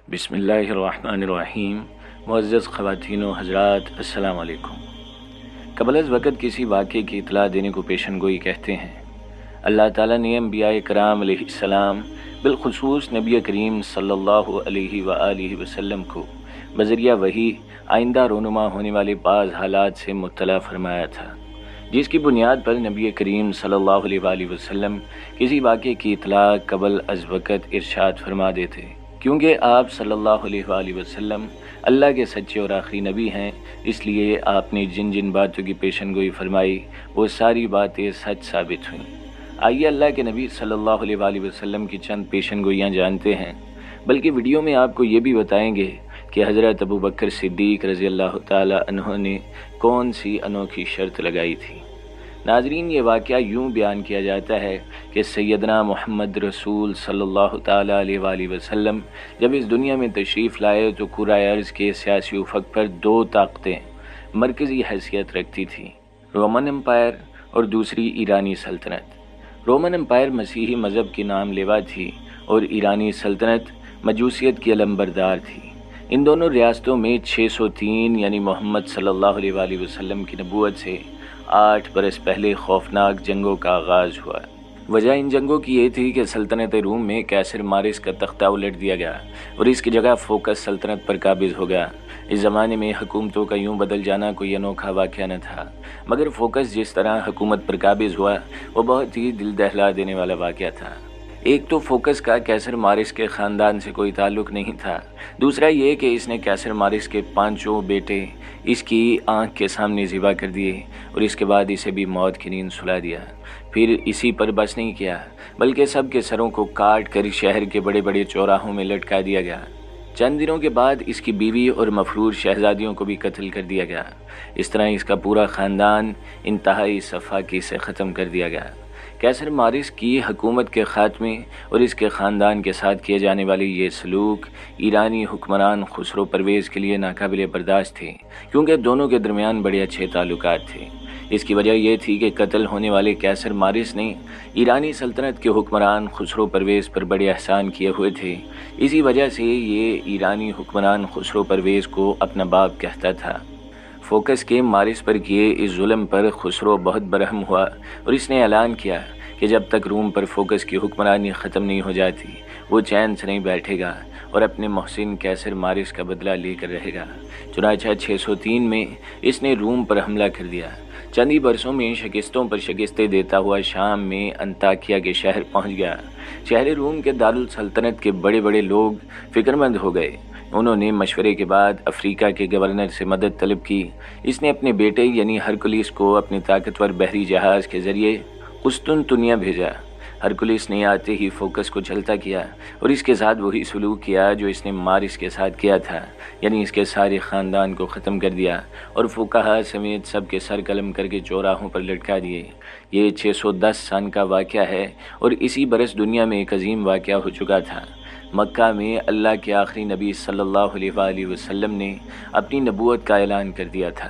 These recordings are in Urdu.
بسم اللہ الرحمن الرحیم۔ معزز خواتین و حضرات، السلام علیکم۔ قبل از وقت کسی واقعے کی اطلاع دینے کو پیشن گوئی کہتے ہیں۔ اللہ تعالیٰ نے انبیاء کرام علیہ السلام بالخصوص نبی کریم صلی اللہ علیہ وآلہ وسلم کو بذریعہ وحی آئندہ رونما ہونے والے بعض حالات سے مطلع فرمایا تھا، جس کی بنیاد پر نبی کریم صلی اللہ علیہ وآلہ وسلم کسی واقعے کی اطلاع قبل از وقت ارشاد فرما دیتے، کیونکہ آپ صلی اللہ علیہ وآلہ وسلم اللہ کے سچے اور آخری نبی ہیں۔ اس لیے آپ نے جن جن باتوں کی پیشن گوئی فرمائی وہ ساری باتیں سچ ثابت ہوئیں۔ آئیے اللہ کے نبی صلی اللہ علیہ وآلہ وسلم کی چند پیشن گوئیاں جانتے ہیں، بلکہ ویڈیو میں آپ کو یہ بھی بتائیں گے کہ حضرت ابوبکر صدیق رضی اللہ تعالی عنہ نے کون سی انوکھی شرط لگائی تھی۔ ناظرین، یہ واقعہ یوں بیان کیا جاتا ہے کہ سیدنا محمد رسول صلی اللہ تعالی علیہ وآلہ وسلم جب اس دنیا میں تشریف لائے تو کرۂ ارض کے سیاسی افق پر دو طاقتیں مرکزی حیثیت رکھتی تھیں، رومن امپائر اور دوسری ایرانی سلطنت۔ رومن امپائر مسیحی مذہب کی نام لیوا تھی اور ایرانی سلطنت مجوسیت کی علمبردار تھی۔ ان دونوں ریاستوں میں 603 یعنی محمد صلی اللہ علیہ وآلہ وسلم کی نبوت سے 8 برس پہلے خوفناک جنگوں کا آغاز ہوا۔ وجہ ان جنگوں کی یہ تھی کہ سلطنت روم میں قیصر مارس کا تختہ الٹ دیا گیا اور اس کی جگہ فوکس سلطنت پر قابض ہو گیا۔ اس زمانے میں حکومتوں کا یوں بدل جانا کوئی انوکھا واقعہ نہ تھا، مگر فوکس جس طرح حکومت پر قابض ہوا وہ بہت ہی دل دہلا دینے والا واقعہ تھا۔ ایک تو فوکس کا قیصر مارس کے خاندان سے کوئی تعلق نہیں تھا، دوسرا یہ کہ اس نے قیصر مارس کے 5 بیٹے اس کی آنکھ کے سامنے ذبح کر دیے اور اس کے بعد اسے بھی موت کی نیند سلا دیا۔ پھر اسی پر بس نہیں کیا بلکہ سب کے سروں کو کاٹ کر شہر کے بڑے بڑے چوراہوں میں لٹکا دیا گیا۔ چند دنوں کے بعد اس کی بیوی اور مفرور شہزادیوں کو بھی قتل کر دیا گیا۔ اس طرح اس کا پورا خاندان انتہائی سفاکی سے ختم کر دیا گیا۔ قیصر مارس کی حکومت کے خاتمے اور اس کے خاندان کے ساتھ کیے جانے والی یہ سلوک ایرانی حکمران خسرو پرویز کے لیے ناقابل برداشت تھے، کیونکہ دونوں کے درمیان بڑے اچھے تعلقات تھے۔ اس کی وجہ یہ تھی کہ قتل ہونے والے قیصر مارس نے ایرانی سلطنت کے حکمران خسرو پرویز پر بڑے احسان کیے ہوئے تھے۔ اسی وجہ سے یہ ایرانی حکمران خسرو پرویز کو اپنا باپ کہتا تھا۔ فوکس کے مارس پر کیے اس ظلم پر خسرو بہت برہم ہوا اور اس نے اعلان کیا کہ جب تک روم پر فوکس کی حکمرانی ختم نہیں ہو جاتی وہ چین سے نہیں بیٹھے گا اور اپنے محسن قیصر مارس کا بدلہ لے کر رہے گا۔ چنانچہ 603 میں اس نے روم پر حملہ کر دیا۔ چند ہی برسوں میں شکستوں پر شکستیں دیتا ہوا شام میں انطاکیہ کے شہر پہنچ گیا۔ شہر روم کے دارالسلطنت کے بڑے بڑے لوگ فکر مند ہو گئے۔ انہوں نے مشورے کے بعد افریقہ کے گورنر سے مدد طلب کی۔ اس نے اپنے بیٹے یعنی ہرکلیس کو اپنے طاقتور بحری جہاز کے ذریعے قسطنطنیہ بھیجا۔ ہرکلیس نے آتے ہی فوکس کو جھلتا کیا اور اس کے ساتھ وہی سلوک کیا جو اس نے مارس کے ساتھ کیا تھا، یعنی اس کے سارے خاندان کو ختم کر دیا اور فقہا سمیت سب کے سر قلم کر کے چوراہوں پر لٹکا دیے۔ یہ 610 سن کا واقعہ ہے اور اسی برس دنیا میں ایک عظیم واقعہ ہو چکا تھا۔ مکہ میں اللہ کے آخری نبی صلی اللہ علیہ وآلہ وسلم نے اپنی نبوت کا اعلان کر دیا تھا۔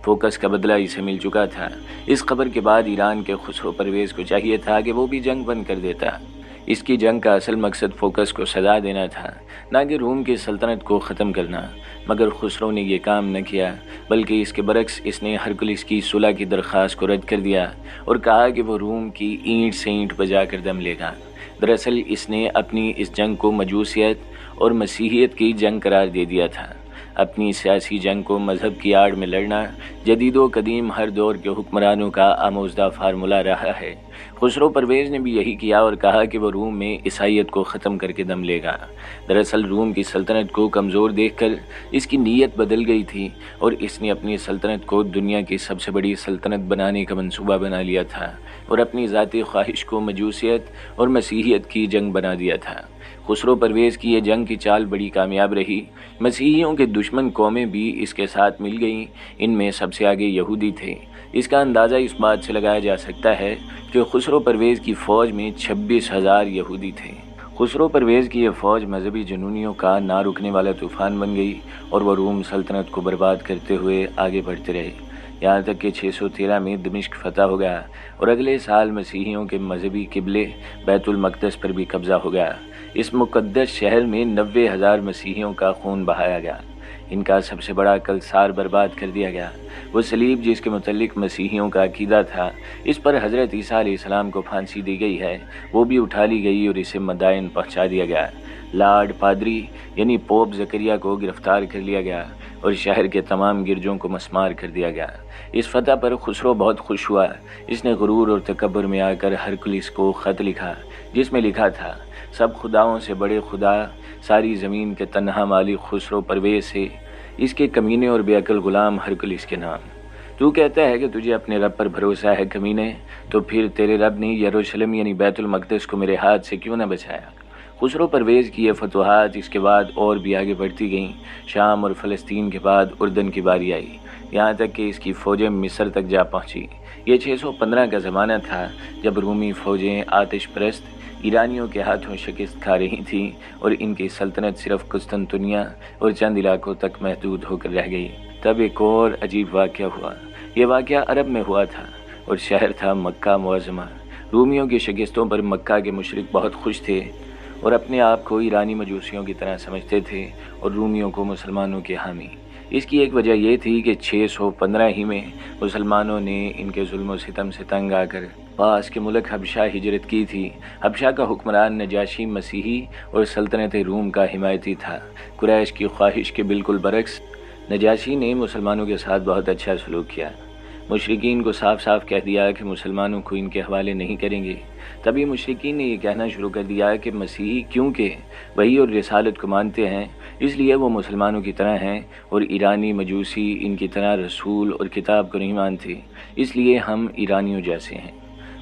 فوکس کا بدلہ اسے مل چکا تھا۔ اس خبر کے بعد ایران کے خسرو پرویز کو چاہیے تھا کہ وہ بھی جنگ بند کر دیتا۔ اس کی جنگ کا اصل مقصد فوکس کو سزا دینا تھا، نہ کہ روم کی سلطنت کو ختم کرنا، مگر خسرو نے یہ کام نہ کیا، بلکہ اس کے برعکس اس نے ہرکلیس کی صلح کی درخواست کو رد کر دیا اور کہا کہ وہ روم کی اینٹ سے اینٹ بجا کر دم لے گا۔ دراصل اس نے اپنی اس جنگ کو مجوسیت اور مسیحیت کی جنگ قرار دے دیا تھا۔ اپنی سیاسی جنگ کو مذہب کی آڑ میں لڑنا جدید و قدیم ہر دور کے حکمرانوں کا آموزدہ فارمولہ رہا ہے۔ خسرو پرویز نے بھی یہی کیا اور کہا کہ وہ روم میں عیسائیت کو ختم کر کے دم لے گا۔ دراصل روم کی سلطنت کو کمزور دیکھ کر اس کی نیت بدل گئی تھی اور اس نے اپنی سلطنت کو دنیا کی سب سے بڑی سلطنت بنانے کا منصوبہ بنا لیا تھا اور اپنی ذاتی خواہش کو مجوسیت اور مسیحیت کی جنگ بنا دیا تھا۔ خسرو پرویز کی یہ جنگ کی چال بڑی کامیاب رہی۔ مسیحیوں کے دشمن قومیں بھی اس کے ساتھ مل گئیں، ان میں سب سے آگے یہودی تھے۔ اس کا اندازہ اس بات سے لگایا جا سکتا ہے کہ خسرو پرویز کی فوج میں 26,000 یہودی تھے۔ خسرو پرویز کی یہ فوج مذہبی جنونیوں کا نہ رکنے والا طوفان بن گئی اور وہ روم سلطنت کو برباد کرتے ہوئے آگے بڑھتے رہے، یہاں تک کہ 613 میں دمشق فتح ہو گیا اور اگلے سال مسیحیوں کے مذہبی قبلے بیت المقدس پر بھی قبضہ ہو گیا۔ اس مقدس شہر میں 90,000 مسیحیوں کا خون بہایا گیا، ان کا سب سے بڑا کلسار برباد کر دیا گیا۔ وہ صلیب جس کے متعلق مسیحیوں کا عقیدہ تھا، اس پر حضرت عیسیٰ علیہ السلام کو پھانسی دی گئی ہے، وہ بھی اٹھا لی گئی اور اسے مدائن پہنچا دیا گیا۔ لارڈ پادری یعنی پوپ زکریا کو گرفتار کر لیا گیا اور شہر کے تمام گرجوں کو مسمار کر دیا گیا۔ اس فتح پر خسرو بہت خوش ہوا۔ اس نے غرور اور تکبر میں آ کر ہرکلس کو خط لکھا، جس میں لکھا تھا: سب خداؤں سے بڑے خدا، ساری زمین کے تنہا مالک خسرو پرویز سے، اس کے کمینے اور بے عقل غلام ہرکلس کے نام۔ تو کہتا ہے کہ تجھے اپنے رب پر بھروسہ ہے کمینے، تو پھر تیرے رب نے یروشلم یعنی بیت المقدس کو میرے ہاتھ سے کیوں نہ بچایا؟ خسرو پرویز کی یہ فتوحات اس کے بعد اور بھی آگے بڑھتی گئیں۔ شام اور فلسطین کے بعد اردن کی باری آئی، یہاں تک کہ اس کی فوجیں مصر تک جا پہنچی۔ یہ 615 کا زمانہ تھا جب رومی فوجیں آتش پرست ایرانیوں کے ہاتھوں شکست کھا رہی تھیں اور ان کی سلطنت صرف قسطنطنیہ اور چند علاقوں تک محدود ہو کر رہ گئی۔ تب ایک اور عجیب واقعہ ہوا۔ یہ واقعہ عرب میں ہوا تھا اور شہر تھا مکہ معظمہ۔ رومیوں کی شکستوں پر مکہ کے مشرک بہت خوش تھے اور اپنے آپ کو ایرانی مجوسیوں کی طرح سمجھتے تھے اور رومیوں کو مسلمانوں کے حامی۔ اس کی ایک وجہ یہ تھی کہ 615 ہی میں مسلمانوں نے ان کے ظلم و ستم سے تنگ آ کر پاس کے ملک حبشہ ہجرت کی تھی۔ حبشہ کا حکمران نجاشی مسیحی اور سلطنت روم کا حمایتی تھا۔ قریش کی خواہش کے بالکل برعکس نجاشی نے مسلمانوں کے ساتھ بہت اچھا سلوک کیا۔ مشرکین کو صاف صاف کہہ دیا کہ مسلمانوں کو ان کے حوالے نہیں کریں گے۔ تبھی مشرکین نے یہ کہنا شروع کر دیا کہ مسیحی کیونکہ وحی اور رسالت کو مانتے ہیں، اس لیے وہ مسلمانوں کی طرح ہیں، اور ایرانی مجوسی ان کی طرح رسول اور کتاب کو نہیں مانتے، اس لیے ہم ایرانیوں جیسے ہیں۔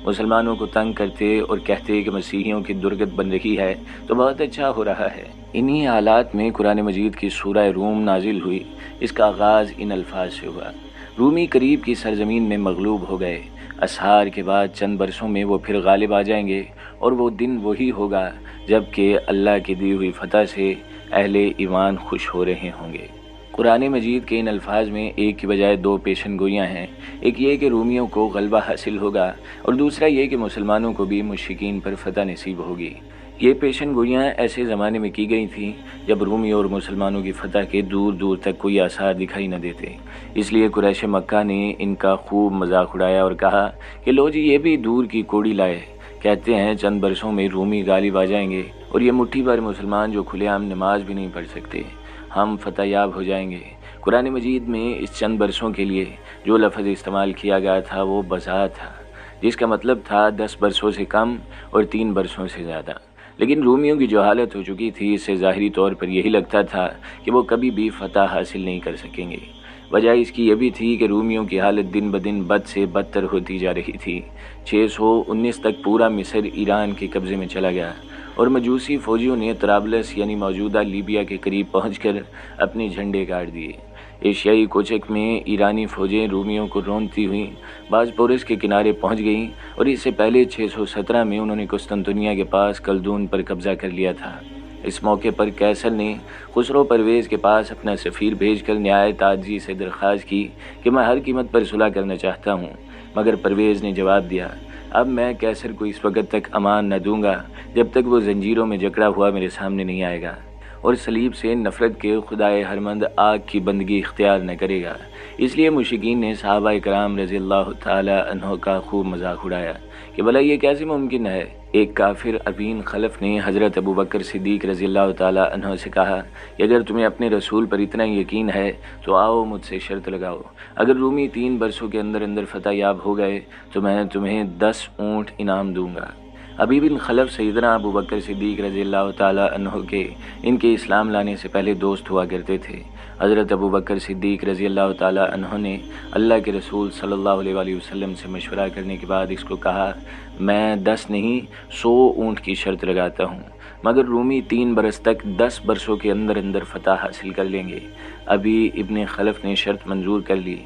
مسلمانوں کو تنگ کرتے اور کہتے کہ مسیحیوں کی درگت بن رہی ہے تو بہت اچھا ہو رہا ہے۔ انہی حالات میں قرآن مجید کی سورہ روم نازل ہوئی۔ اس کا آغاز ان الفاظ سے ہوا: رومی قریب کی سرزمین میں مغلوب ہو گئے، اسحار کے بعد چند برسوں میں وہ پھر غالب آ جائیں گے، اور وہ دن وہی ہوگا جب کہ اللہ کی دی ہوئی فتح سے اہل ایمان خوش ہو رہے ہوں گے۔ قرآن مجید کے ان الفاظ میں ایک کی بجائے دو پیشن گوئیاں ہیں، ایک یہ کہ رومیوں کو غلبہ حاصل ہوگا، اور دوسرا یہ کہ مسلمانوں کو بھی مشرکین پر فتح نصیب ہوگی۔ یہ پیشن گوئیاں ایسے زمانے میں کی گئی تھیں جب رومی اور مسلمانوں کی فتح کے دور دور تک کوئی آثار دکھائی نہ دیتے۔ اس لیے قریش مکہ نے ان کا خوب مذاق اڑایا اور کہا کہ لو جی یہ بھی دور کی کوڑی لائے، کہتے ہیں چند برسوں میں رومی غالب آ جائیں گے، اور یہ مٹھی بھر مسلمان جو کھلے عام نماز بھی نہیں پڑھ سکتے، ہم فتح یاب ہو جائیں گے۔ قرآن مجید میں اس چند برسوں کے لیے جو لفظ استعمال کیا گیا تھا وہ بزا تھا، جس کا مطلب تھا 10 برسوں سے کم اور 3 برسوں سے زیادہ۔ لیکن رومیوں کی جو حالت ہو چکی تھی، اس سے ظاہری طور پر یہی لگتا تھا کہ وہ کبھی بھی فتح حاصل نہیں کر سکیں گے۔ وجہ اس کی یہ بھی تھی کہ رومیوں کی حالت دن بدن بد سے بدتر ہوتی جا رہی تھی۔ 619 تک پورا مصر ایران کے قبضے میں چلا گیا، اور مجوسی فوجیوں نے طرابلس یعنی موجودہ لیبیا کے قریب پہنچ کر اپنے جھنڈے گاڑ دیے۔ ایشیائی کوچک میں ایرانی فوجیں رومیوں کو رونتی ہوئیں باسپورس کے کنارے پہنچ گئیں، اور اس سے پہلے 617 میں انہوں نے قسطنطنیہ کے پاس کلدون پر قبضہ کر لیا تھا۔ اس موقع پر قیصر نے خسرو پرویز کے پاس اپنا سفیر بھیج کر نہایت عاجزی سے درخواست کی کہ میں ہر قیمت پر صلح کرنا چاہتا ہوں، مگر پرویز نے جواب دیا: اب میں قیصر کو اس وقت تک امان نہ دوں گا جب تک وہ زنجیروں میں جکڑا ہوا میرے سامنے نہیں آئے گا، اور صلیب سے نفرت کے خدائے ہرمند آگ کی بندگی اختیار نہ کرے گا۔ اس لیے مشرکین نے صحابہ کرام رضی اللہ تعالی عنہ کا خوب مذاق اڑایا کہ بھلا یہ کیسے ممکن ہے۔ ایک کافر ابین خلف نے حضرت ابوبکر صدیق رضی اللہ تعالی عنہ سے کہا کہ اگر تمہیں اپنے رسول پر اتنا یقین ہے تو آؤ مجھ سے شرط لگاؤ، اگر رومی 3 برسوں کے اندر اندر فتح یاب ہو گئے تو میں تمہیں 10 اونٹ انعام دوں گا۔ ابی بن خلف سیدنا ابوبکر صدیق رضی اللہ تعالی عنہ کے ان کے اسلام لانے سے پہلے دوست ہوا کرتے تھے۔ حضرت ابوبکر صدیق رضی اللہ تعالی عنہ نے اللہ کے رسول صلی اللہ علیہ وآلہ وسلم سے مشورہ کرنے کے بعد اس کو کہا، میں 10 نہیں 100 اونٹ کی شرط لگاتا ہوں، مگر رومی 3 برس تک 10 برسوں کے اندر اندر فتح حاصل کر لیں گے۔ ابی ابن خلف نے شرط منظور کر لی۔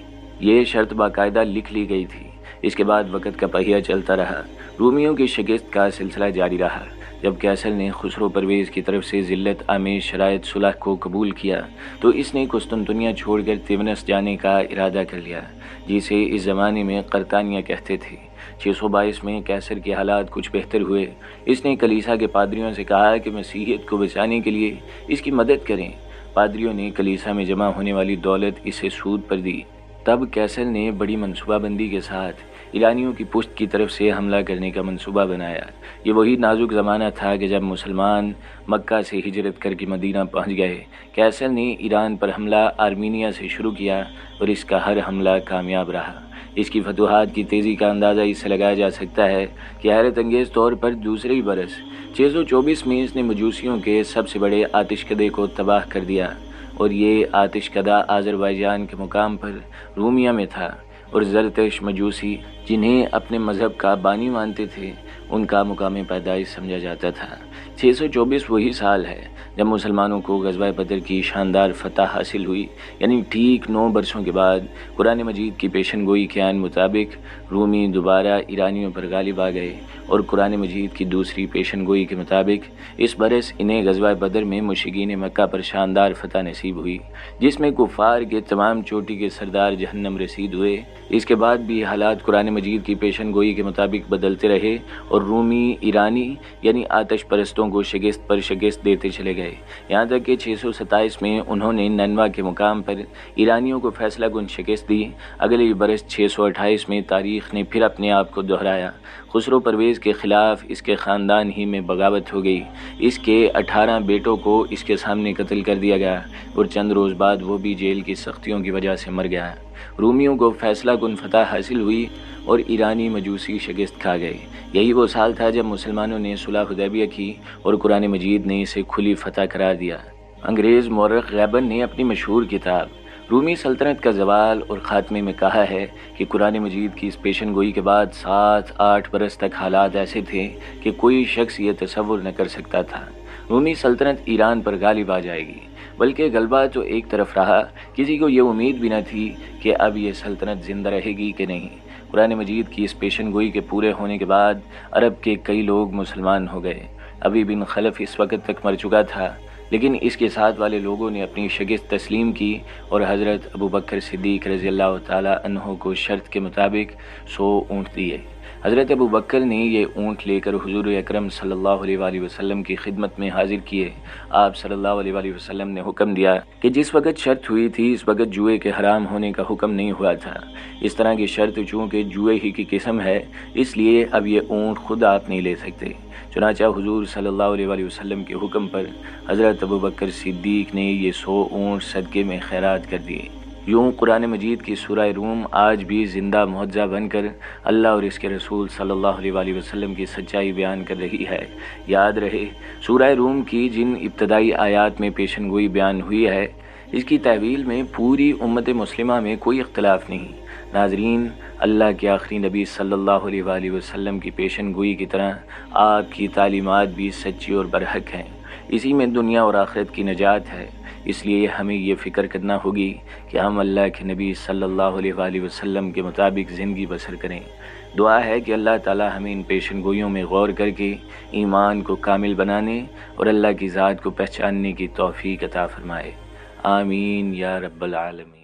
یہ شرط باقاعدہ لکھ لی گئی تھی۔ اس کے بعد وقت کا پہیہ چلتا رہا، رومیوں کی شکست کا سلسلہ جاری رہا۔ جب کیسر نے خسرو پرویز کی طرف سے ذلت آمیز شرائط صلح کو قبول کیا تو اس نے قسطنطنیہ چھوڑ کر تیونس جانے کا ارادہ کر لیا، جسے اس زمانے میں قرطانیہ کہتے تھے۔ 622 میں کیسر کے حالات کچھ بہتر ہوئے۔ اس نے کلیسا کے پادریوں سے کہا کہ مسیحیت کو بچانے کے لیے اس کی مدد کریں۔ پادریوں نے کلیسا میں جمع ہونے والی دولت اسے سود پر دی۔ تب کیسر نے بڑی منصوبہ بندی کے ساتھ ایرانیوں کی پشت کی طرف سے حملہ کرنے کا منصوبہ بنایا۔ یہ وہی نازک زمانہ تھا کہ جب مسلمان مکہ سے ہجرت کر کے مدینہ پہنچ گئے۔ کیسر نے ایران پر حملہ آرمینیا سے شروع کیا اور اس کا ہر حملہ کامیاب رہا۔ اس کی فتوحات کی تیزی کا اندازہ اس سے لگایا جا سکتا ہے کہ حیرت انگیز طور پر دوسرے ہی برس 624 میں اس نے مجوسیوں کے سب سے بڑے آتش کدے کو تباہ کر دیا، اور یہ آتش کدہ آذربائیجان کے مقام پر رومیا میں تھا، اور زرتش مجوسی جنہیں اپنے مذہب کا بانی مانتے تھے ان کا مقام پیدائش سمجھا جاتا تھا۔ 624 وہی سال ہے جب مسلمانوں کو غزوہ بدر کی شاندار فتح حاصل ہوئی، یعنی ٹھیک 9 برسوں کے بعد قرآن مجید کی پیشن گوئی کے عین مطابق رومی دوبارہ ایرانیوں پر غالب آ گئے، اور قرآن مجید کی دوسری پیشن گوئی کے مطابق اس برس انہیں غزوہ بدر میں مشرکین مکہ پر شاندار فتح نصیب ہوئی، جس میں کفار کے تمام چوٹی کے سردار جہنم رسید ہوئے۔ اس کے بعد بھی حالات قرآن مجید کی پیشن گوئی کے مطابق بدلتے رہے، اور رومی ایرانی یعنی آتش پرستوں کو شکست پر شکست دیتے چلے گئے، یہاں تک کہ 627 میں انہوں نے نینوا کے مقام پر ایرانیوں کو فیصلہ کن شکست دی۔ اگلے برس 628 میں تاریخ نے پھر اپنے آپ کو دہرایا۔ خسرو پرویز کے خلاف اس کے خاندان ہی میں بغاوت ہو گئی۔ اس کے 18 بیٹوں کو اس کے سامنے قتل کر دیا گیا، اور چند روز بعد وہ بھی جیل کی سختیوں کی وجہ سے مر گیا۔ رومیوں کو فیصلہ کن فتح حاصل ہوئی اور ایرانی مجوسی شکست کھا گئے۔ یہی وہ سال تھا جب مسلمانوں نے صلح حدیبیہ کی اور قرآن مجید نے اسے کھلی فتح قرار دیا۔ انگریز مورخ غیبن نے اپنی مشہور کتاب رومی سلطنت کا زوال اور خاتمے میں کہا ہے کہ قرآن مجید کی اس پیشن گوئی کے بعد 7-8 برس تک حالات ایسے تھے کہ کوئی شخص یہ تصور نہ کر سکتا تھا رومی سلطنت ایران پر غالب آ جائے گی، بلکہ غلبہ تو ایک طرف رہا، کسی کو یہ امید بھی نہ تھی کہ اب یہ سلطنت زندہ رہے گی کہ نہیں۔ قرآن مجید کی اس پیشن گوئی کے پورے ہونے کے بعد عرب کے کئی لوگ مسلمان ہو گئے۔ ابی بن خلف اس وقت تک مر چکا تھا، لیکن اس کے ساتھ والے لوگوں نے اپنی شکست تسلیم کی اور حضرت ابوبکر صدیق رضی اللہ تعالی عنہ کو شرط کے مطابق 100 اونٹ دیے۔ حضرت ابوبکر نے یہ اونٹ لے کر حضور اکرم صلی اللہ علیہ وآلہ وسلم کی خدمت میں حاضر کیے۔ آپ صلی اللہ علیہ وآلہ وسلم نے حکم دیا کہ جس وقت شرط ہوئی تھی اس وقت جوئے کے حرام ہونے کا حکم نہیں ہوا تھا۔ اس طرح کی شرط چونکہ جوئے ہی کی قسم ہے، اس لیے اب یہ اونٹ خود آپ نہیں لے سکتے۔ چنانچہ حضور صلی اللہ علیہ وآلہ وسلم کے حکم پر حضرت ابوبکر صدیق نے یہ 100 اونٹ صدقے میں خیرات کر دیے۔ یوں قرآن مجید کی سورہ روم آج بھی زندہ معجزہ بن کر اللہ اور اس کے رسول صلی اللہ علیہ وآلہ وسلم کی سچائی بیان کر رہی ہے۔ یاد رہے، سورہ روم کی جن ابتدائی آیات میں پیشن گوئی بیان ہوئی ہے، اس کی تحویل میں پوری امت مسلمہ میں کوئی اختلاف نہیں۔ ناظرین، اللہ کے آخری نبی صلی اللہ علیہ وآلہ وسلم کی پیشن گوئی کی طرح آپ کی تعلیمات بھی سچی اور برحق ہیں۔ اسی میں دنیا اور آخرت کی نجات ہے۔ اس لیے ہمیں یہ فکر کرنا ہوگی کہ ہم اللہ کے نبی صلی اللہ علیہ وآلہ وسلم کے مطابق زندگی بسر کریں۔ دعا ہے کہ اللہ تعالی ہمیں ان پیشن گوئیوں میں غور کر کے ایمان کو کامل بنانے اور اللہ کی ذات کو پہچاننے کی توفیق عطا فرمائے۔ آمین یا رب العالمین۔